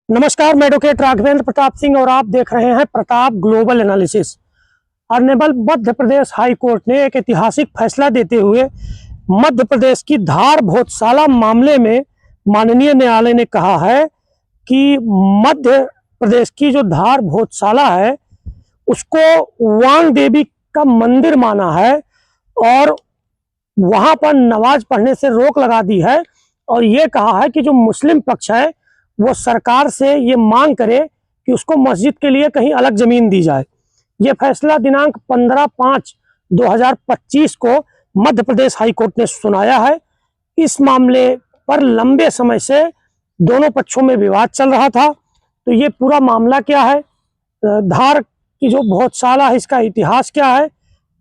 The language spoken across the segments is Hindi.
नमस्कार, मैं एडवोकेट राघवेंद्र प्रताप सिंह और आप देख रहे हैं Pratap global analysis. Honourable Madhya Pradesh high court ने एक ऐतिहासिक फैसला देते हुए मध्य प्रदेश की धार भोजशाला मामले में माननीय न्यायालय ने कहा है कि मध्य प्रदेश की जो धार भोजशाला है उसको वांग देवी का मंदिर माना है और वहां पर नमाज पढ़ने से रोक लगा दी है और ये कहा है कि जो मुस्लिम पक्ष है वो सरकार से ये मांग करे कि उसको मस्जिद के लिए कहीं अलग जमीन दी जाए। ये फैसला दिनांक 15/5/2025 को मध्य प्रदेश हाई कोर्ट ने सुनाया है। इस मामले पर लंबे समय से दोनों पक्षों में विवाद चल रहा था। तो ये पूरा मामला क्या है, धार की जो भोजशाला है इसका इतिहास क्या है,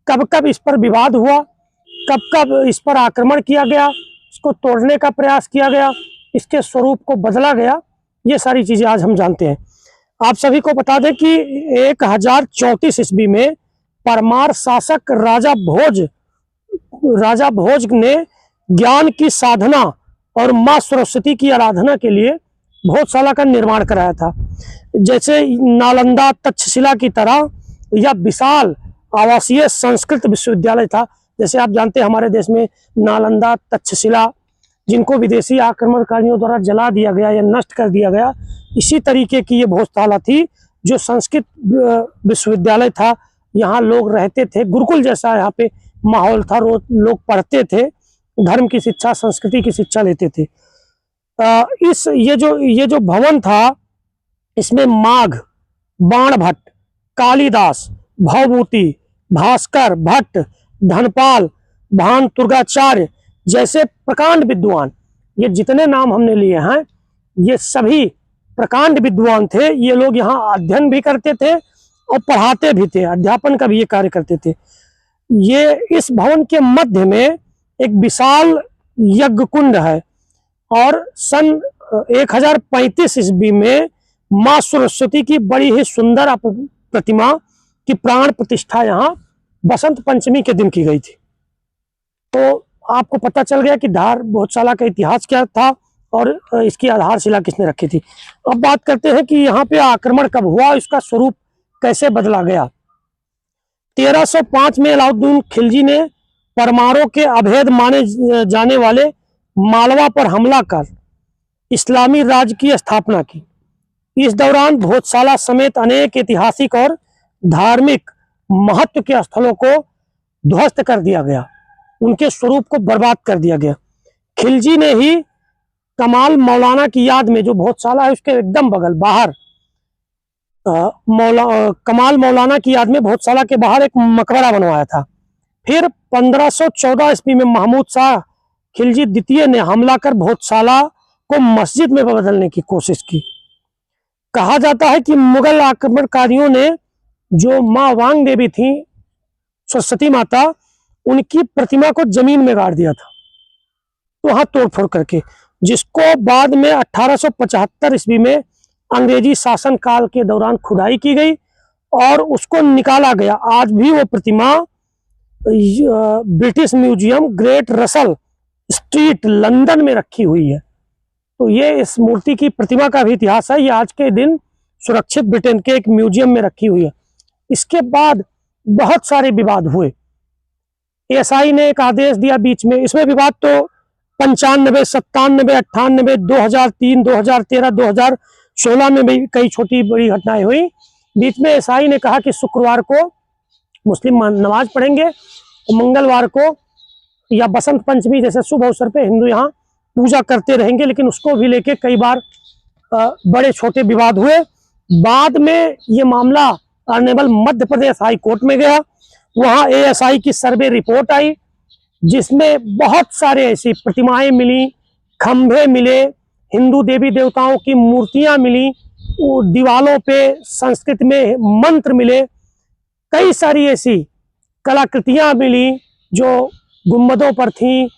कब कब इस पर विवाद हुआ, कब कब इस पर आक्रमण किया गया, इसको तोड़ने का प्रयास किया गया, इसके स्वरूप को बदला गया, ये सारी चीजें आज हम जानते हैं। आप सभी को बता दें कि 1034 ईस्वी में परमार शासक राजा भोज ने ज्ञान की साधना और माँ सरस्वती की आराधना के लिए भोजशाला का निर्माण कराया था। जैसे नालंदा तक्षशिला की तरह यह विशाल आवासीय संस्कृत विश्वविद्यालय था। जैसे आप जानते हैं हमारे देश में नालंदा तक्षशिला जिनको विदेशी आक्रमणकारियों द्वारा जला दिया गया या नष्ट कर दिया गया, इसी तरीके की ये भोजशाला थी जो संस्कृत विश्वविद्यालय था। यहाँ लोग रहते थे, गुरुकुल जैसा यहाँ पे माहौल था, रोज लोग पढ़ते थे, धर्म की शिक्षा संस्कृति की शिक्षा लेते थे। ये जो भवन था इसमें माघ, बाणभट्ट, कालिदास, भवभूति, भास्कर, भट्ट, धनपाल, भानतुर्गाचार्य जैसे प्रकांड विद्वान, ये जितने नाम हमने लिए हैं ये सभी प्रकांड विद्वान थे। ये लोग यहाँ अध्ययन भी करते थे और पढ़ाते भी थे, अध्यापन का भी ये कार्य करते थे। ये इस भवन के मध्य में एक विशाल यज्ञ कुंड है और सन 1035 ईस्वी में माँ सरस्वती की बड़ी ही सुंदर प्रतिमा की प्राण प्रतिष्ठा यहाँ बसंत पंचमी के दिन की गई थी। तो आपको पता चल गया कि धार भोजशाला का इतिहास क्या था और इसकी आधारशिला किसने रखी थी। अब बात करते हैं कि यहाँ पे आक्रमण कब हुआ, इसका स्वरूप कैसे बदला गया। 1305 में अलाउद्दीन खिलजी ने परमारों के अभेद माने जाने वाले मालवा पर हमला कर इस्लामी राज्य की स्थापना की। इस दौरान भोजशाला समेत अनेक ऐतिहासिक और धार्मिक महत्व के स्थलों को ध्वस्त कर दिया गया, उनके स्वरूप को बर्बाद कर दिया गया। खिलजी ने ही कमाल मौलाना की याद में, जो भोजशाला है उसके एकदम बगल बाहर कमाल मौलाना की याद में भोजशाला के बाहर एक मकबरा बनवाया था। फिर 1514 ईस्वी में महमूद शाह खिलजी द्वितीय ने हमला कर भोजशाला को मस्जिद में बदलने की कोशिश की। कहा जाता है कि मुगल आक्रमणकारियों ने जो माँ वांग देवी थी, सरस्वती माता, उनकी प्रतिमा को जमीन में गाड़ दिया था, तो वहां तोड़फोड़ करके, जिसको बाद में 1875 ईस्वी में अंग्रेजी शासन काल के दौरान खुदाई की गई और उसको निकाला गया। आज भी वो प्रतिमा British museum great Russell street London में रखी हुई है। तो ये इस मूर्ति की प्रतिमा का भी इतिहास है। ये आज के दिन सुरक्षित ब्रिटेन के एक म्यूजियम में रखी हुई है। इसके बाद बहुत सारे विवाद हुए। एएसआई ने एक आदेश दिया बीच में, इसमें विवाद तो 95, 97, 98, 2003, 2013, 2016 में भी कई छोटी बड़ी घटनाएं हुई। बीच में एएसआई ने कहा कि शुक्रवार को मुस्लिम नमाज पढ़ेंगे, मंगलवार को या बसंत पंचमी जैसे शुभ अवसर पे हिंदू यहाँ पूजा करते रहेंगे, लेकिन उसको भी लेके कई बार बड़े छोटे विवाद हुए। बाद में ये मामला honourable Madhya Pradesh high court में गया। वहां एएसआई की सर्वे रिपोर्ट आई जिसमें बहुत सारे ऐसी प्रतिमाएं मिली, खंभे मिले, हिंदू देवी देवताओं की मूर्तियां मिली, दीवालों पे संस्कृत में मंत्र मिले, कई सारी ऐसी कलाकृतियां मिली जो गुंबदों पर थीं,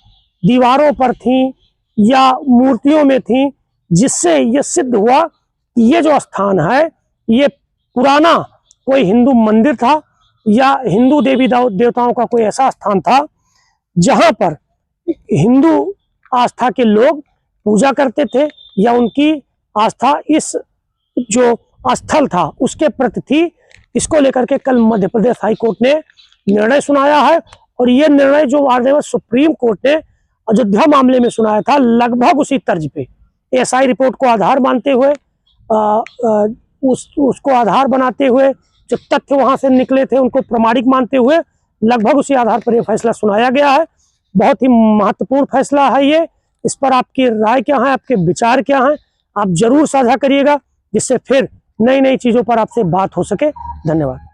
दीवारों पर थीं या मूर्तियों में थीं, जिससे यह सिद्ध हुआ कि ये जो स्थान है ये पुराना कोई हिंदू मंदिर था या हिंदू देवी देवताओं का कोई ऐसा स्थान था जहां पर हिंदू आस्था के लोग पूजा करते थे या उनकी आस्था इस जो स्थल था उसके प्रति थी। इसको लेकर के कल मध्य प्रदेश हाई कोर्ट ने निर्णय सुनाया है और ये निर्णय जो माननीय सुप्रीम कोर्ट ने अयोध्या मामले में सुनाया था, लगभग उसी तर्ज पे एएसआई रिपोर्ट को आधार मानते हुए उसको आधार बनाते हुए जो तथ्य वहां से निकले थे उनको प्रमाणिक मानते हुए लगभग उसी आधार पर यह फैसला सुनाया गया है। बहुत ही महत्वपूर्ण फैसला है ये। इस पर आपकी राय क्या है, आपके विचार क्या हैं, आप जरूर साझा करिएगा, जिससे फिर नई नई चीजों पर आपसे बात हो सके। धन्यवाद।